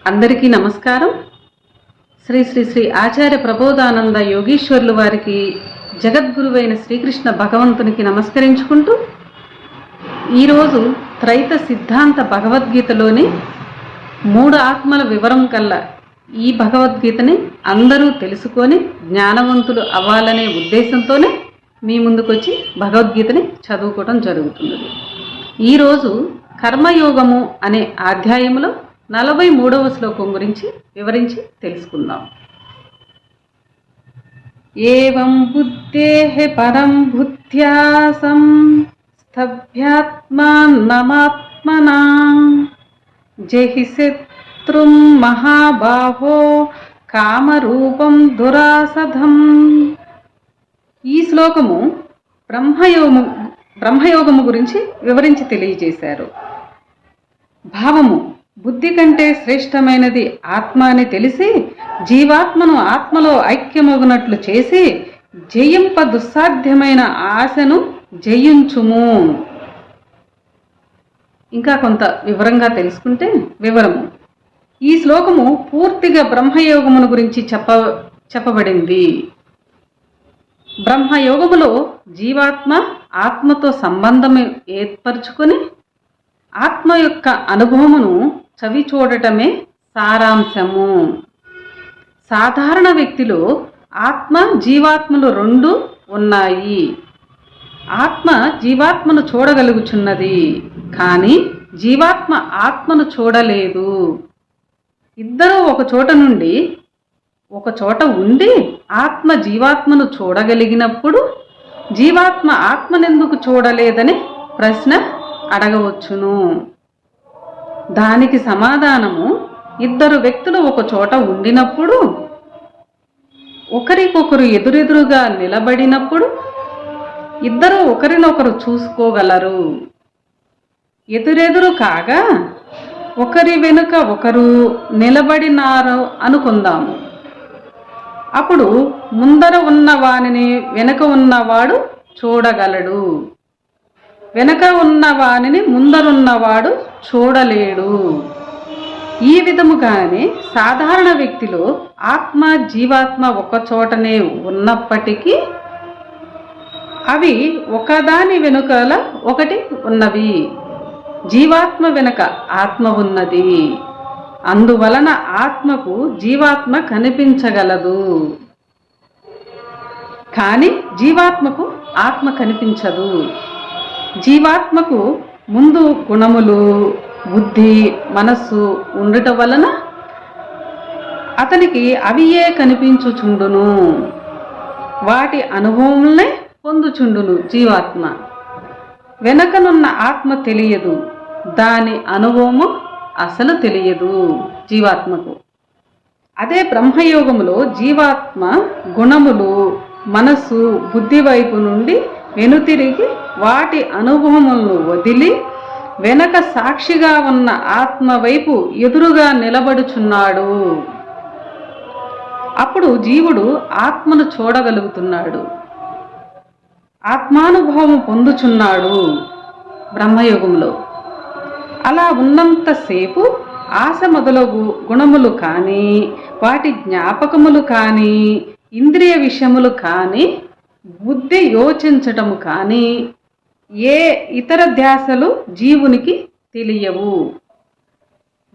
అందరికీ నమస్కారం. శ్రీ శ్రీ శ్రీ ఆచార్య ప్రబోధానంద యోగీశ్వరులు వారికి, జగద్గురువైన శ్రీకృష్ణ భగవంతునికి నమస్కరించుకుంటూ ఈరోజు త్రైత సిద్ధాంత భగవద్గీతలోని 3 ఆత్మల వివరం కల్లా ఈ భగవద్గీతని అందరూ తెలుసుకొని జ్ఞానవంతులు అవ్వాలనే ఉద్దేశంతోనే మీ ముందుకొచ్చి భగవద్గీతని చదువుకోవడం జరుగుతుంది. ఈరోజు కర్మయోగము అనే అధ్యాయములో 43వ శ్లోకం గురించి వివరించి తెలుసుకుందాం. ఏవం బుద్ధేః పరం బుద్ధ్యా సంస్థభ్యాత్మానమాత్మనా జహి శత్రుం మహాబాహో కామరూపం దురాసధం. ఈ శ్లోకము బ్రహ్మయోగము గురించి వివరించి తెలియజేశారు. భావము: బుద్ధి కంటే శ్రేష్టమైనది ఆత్మ అని తెలిసి జీవాత్మను ఆత్మలో ఐక్యమగునట్లు చేసి జయింప దుస్సాధ్యమైన ఆశను జయించుము. ఇంకా కొంత వివరంగా తెలుసుకుంటే వివరము. ఈ శ్లోకము పూర్తిగా బ్రహ్మయోగమును గురించి చెప్పబడింది. బ్రహ్మయోగములో జీవాత్మ ఆత్మతో సంబంధం ఏర్పరచుకొని ఆత్మ యొక్క అనుభవమును చవి చూడటమే సారాంశము. సాధారణ వ్యక్తిలో ఆత్మ జీవాత్మలు 2 ఉన్నాయి. ఆత్మ జీవాత్మను చూడగలుగుచున్నది, కానీ జీవాత్మ ఆత్మను చూడలేదు. ఇద్దరూ ఒక చోట నుండి ఒక చోట ఉండి ఆత్మ జీవాత్మను చూడగలిగినప్పుడు జీవాత్మ ఆత్మనెందుకు చూడలేదని ప్రశ్న అడగవచ్చును. దానికి సమాధానము: ఇద్దరు వ్యక్తులు ఒక చోట ఉండినప్పుడు, ఒకరికొకరు ఎదురెదురుగా నిలబడినప్పుడు ఇద్దరు ఒకరినొకరు చూసుకోగలరు. ఎదురెదురు కాగా ఒకరి వెనుక ఒకరు నిలబడినారు అనుకుందాము. అప్పుడు ముందర ఉన్నవానిని వెనుక ఉన్నవాడు చూడగలడు, వెనక ఉన్నవానిని ముందరున్నవాడు చూడలేడు. ఈ విధముగానే సాధారణ వ్యక్తిలో ఆత్మ జీవాత్మ ఒక చోటనే ఉన్నప్పటికీ అవి ఒకదాని వెనుకల ఒకటి ఉన్నవి. జీవాత్మ వెనుక ఆత్మ ఉన్నది. అందువలన ఆత్మకు జీవాత్మ కనిపించగలదు, కానీ జీవాత్మకు ఆత్మ కనిపించదు. జీవాత్మకు ముందు గుణములు, బుద్ధి, మనస్సు ఉండటం వలన అతనికి అవియే కనిపించుచుండును, వాటి అనుభవములనే పొందుచుండును జీవాత్మ. వెనకనున్న ఆత్మ తెలియదు, దాని అనుభవము అసలు తెలియదు జీవాత్మకు. అదే బ్రహ్మయోగములో జీవాత్మ గుణములు, మనస్సు, బుద్ధి వైపు నుండి వెనుతిరిగి వాటి అనుభవములను వదిలి వెనక సాక్షిగా ఉన్న ఆత్మ వైపు ఎదురుగా నిలబడుచున్నాడు. అప్పుడు జీవుడు ఆత్మను చూడగలుగుతున్నాడు, ఆత్మానుభవం పొందుచున్నాడు బ్రహ్మయోగంలో. అలా ఉన్నంతసేపు ఆశ మొదలగు గుణములు కానీ, వాటి జ్ఞాపకములు కానీ, ఇంద్రియ విషయములు కానీ, బుద్ధి యోచించటము కానీ ఏ ఇతర ధ్యాసలు జీవునికి తెలియవు.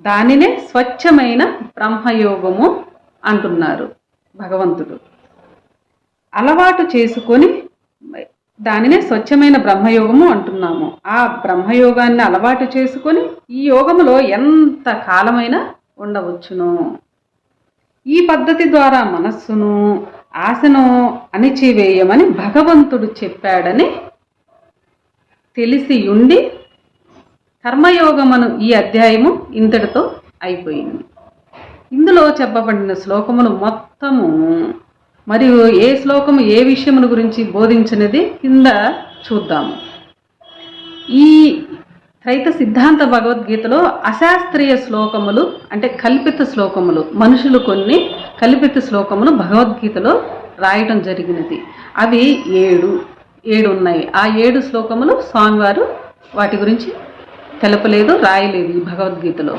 దానినే స్వచ్ఛమైన బ్రహ్మయోగము అంటున్నారు భగవంతుడు. అలవాటు చేసుకొని దానినే స్వచ్ఛమైన బ్రహ్మయోగము అంటున్నాము. ఆ బ్రహ్మయోగాన్ని అలవాటు చేసుకొని ఈ యోగములో ఎంత కాలమైనా ఉండవచ్చును. ఈ పద్ధతి ద్వారా మనస్సును, ఆశను అణిచివేయమని భగవంతుడు చెప్పాడని తెలిసి ఉండి కర్మయోగమును ఈ అధ్యాయము ఇంతటితో అయిపోయింది. ఇందులో చెప్పబడిన శ్లోకములు మొత్తము మరియు ఏ శ్లోకము ఏ విషయమును గురించి బోధించినది కింద చూద్దాము. ఈ త్రైత సిద్ధాంత భగవద్గీతలో అశాస్త్రీయ శ్లోకములు అంటే కల్పిత శ్లోకములు, మనుషులు కొన్ని కల్పిత శ్లోకములు భగవద్గీతలో రాయటం జరిగినది. అవి 7 ఉన్నాయి. ఆ 7 శ్లోకములు స్వామివారు వాటి గురించి తెలపలేదు, రాయలేదు ఈ భగవద్గీతలో.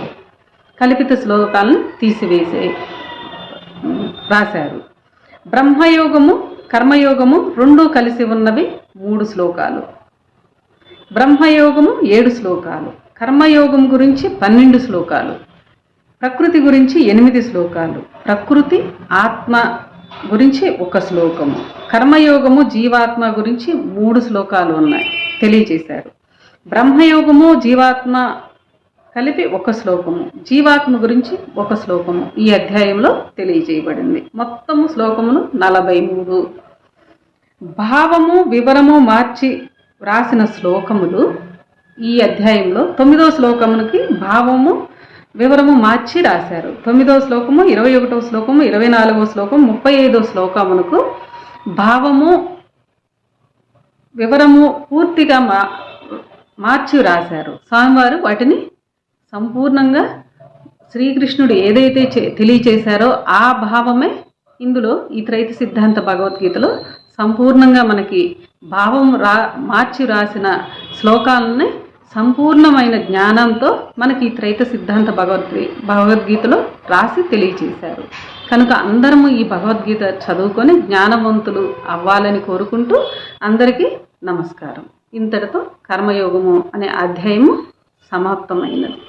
కల్పిత శ్లోకాలను తీసివేసి రాశారు. బ్రహ్మయోగము కర్మయోగము రెండూ కలిసి ఉన్నవి 3 శ్లోకాలు. బ్రహ్మయోగము 7 శ్లోకాలు, కర్మయోగం గురించి 12 శ్లోకాలు, ప్రకృతి గురించి 8 శ్లోకాలు, ప్రకృతి ఆత్మ గురించి 1 శ్లోకము, కర్మయోగము జీవాత్మ గురించి 3 శ్లోకాలు ఉన్నాయి తెలియజేశారు. బ్రహ్మయోగము జీవాత్మ కలిపి 1 శ్లోకము, జీవాత్మ గురించి 1 శ్లోకము ఈ అధ్యాయంలో తెలియజేయబడింది. మొత్తము శ్లోకములు 43. భావము వివరము మార్చి రాసిన శ్లోకములు ఈ అధ్యాయంలో 9వ శ్లోకమునికి భావము వివరము మార్చి రాశారు. 9వ శ్లోకము, 21వ శ్లోకము, 24వ శ్లోకం, 35వ శ్లోకమునకు భావము వివరము పూర్తిగా మార్చి రాశారు. స్వామివారు వాటిని సంపూర్ణంగా శ్రీకృష్ణుడు ఏదైతే తెలియచేశారో ఆ భావమే ఇందులో ఈ త్రైత సిద్ధాంత భగవద్గీతలో సంపూర్ణంగా మనకి భావం మార్చి రాసిన శ్లోకాలని సంపూర్ణమైన జ్ఞానంతో మనకి ఈ త్రైత సిద్ధాంత భగవద్గీతలో రాసి తెలియచేశారు. కనుక అందరము ఈ భగవద్గీత చదువుకొని జ్ఞానవంతులు అవ్వాలని కోరుకుంటూ అందరికీ నమస్కారం. ఇంతటితో కర్మయోగము అనే అధ్యాయము సమాప్తమైనది.